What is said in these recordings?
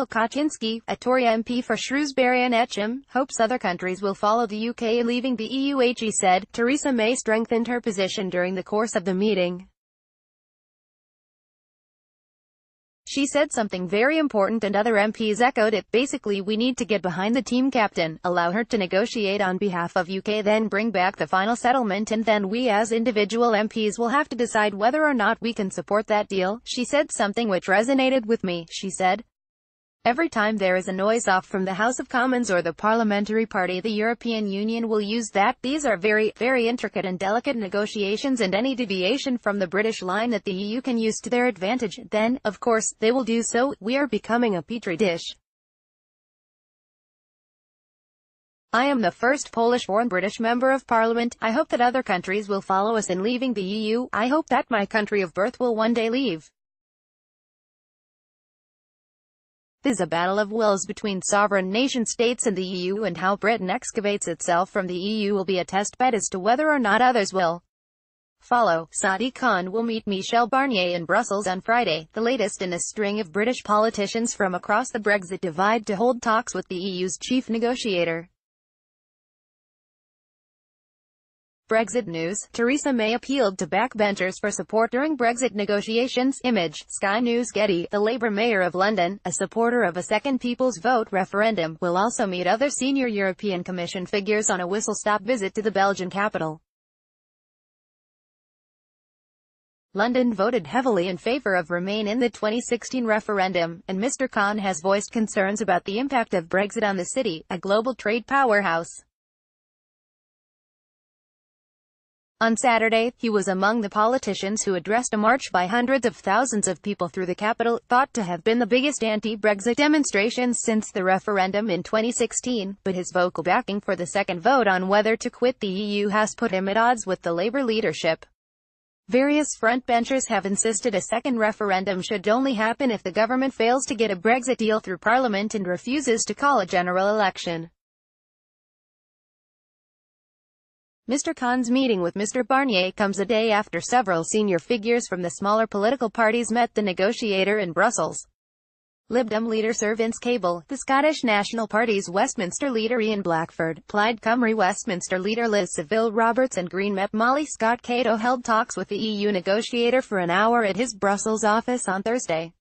Kawczynski, a Tory MP for Shrewsbury and Atcham, hopes other countries will follow the UK in leaving the EUHe said. Theresa May strengthened her position during the course of the meeting. She said something very important and other MPs echoed it. Basically, we need to get behind the team captain, allow her to negotiate on behalf of UK, then bring back the final settlement, and then we as individual MPs will have to decide whether or not we can support that deal. She said something which resonated with me. She said, "Every time there is a noise off from the House of Commons or the Parliamentary Party, the European Union will use that. These are very, very intricate and delicate negotiations, and any deviation from the British line that the EU can use to their advantage, then, of course, they will do so. We are becoming a petri dish. I am the first Polish-born British Member of Parliament. I hope that other countries will follow us in leaving the EU. I hope that my country of birth will one day leave. This is a battle of wills between sovereign nation-states and the EU, and how Britain excavates itself from the EU will be a test bed as to whether or not others will follow." Sadiq Khan will meet Michel Barnier in Brussels on Friday, the latest in a string of British politicians from across the Brexit divide to hold talks with the EU's chief negotiator. Brexit news: Theresa May appealed to backbenchers for support during Brexit negotiations. Image, Sky News. Getty. The Labour mayor of London, a supporter of a second people's vote referendum, will also meet other senior European Commission figures on a whistle-stop visit to the Belgian capital. London voted heavily in favour of Remain in the 2016 referendum, and Mr. Khan has voiced concerns about the impact of Brexit on the city, a global trade powerhouse. On Saturday, he was among the politicians who addressed a march by hundreds of thousands of people through the capital, thought to have been the biggest anti-Brexit demonstrations since the referendum in 2016, but his vocal backing for the second vote on whether to quit the EU has put him at odds with the Labour leadership. Various frontbenchers have insisted a second referendum should only happen if the government fails to get a Brexit deal through Parliament and refuses to call a general election. Mr. Khan's meeting with Mr. Barnier comes a day after several senior figures from the smaller political parties met the negotiator in Brussels. Lib Dem leader Sir Vince Cable, the Scottish National Party's Westminster leader Ian Blackford, Plaid Cymru Westminster leader Liz Saville Roberts and Green MEP Molly Scott Cato held talks with the EU negotiator for an hour at his Brussels office on Thursday.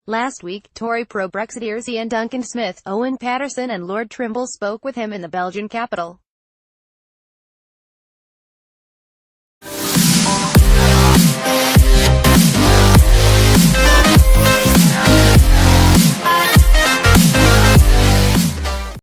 Last week, Tory pro-Brexiteers Ian Duncan Smith, Owen Paterson and Lord Trimble spoke with him in the Belgian capital.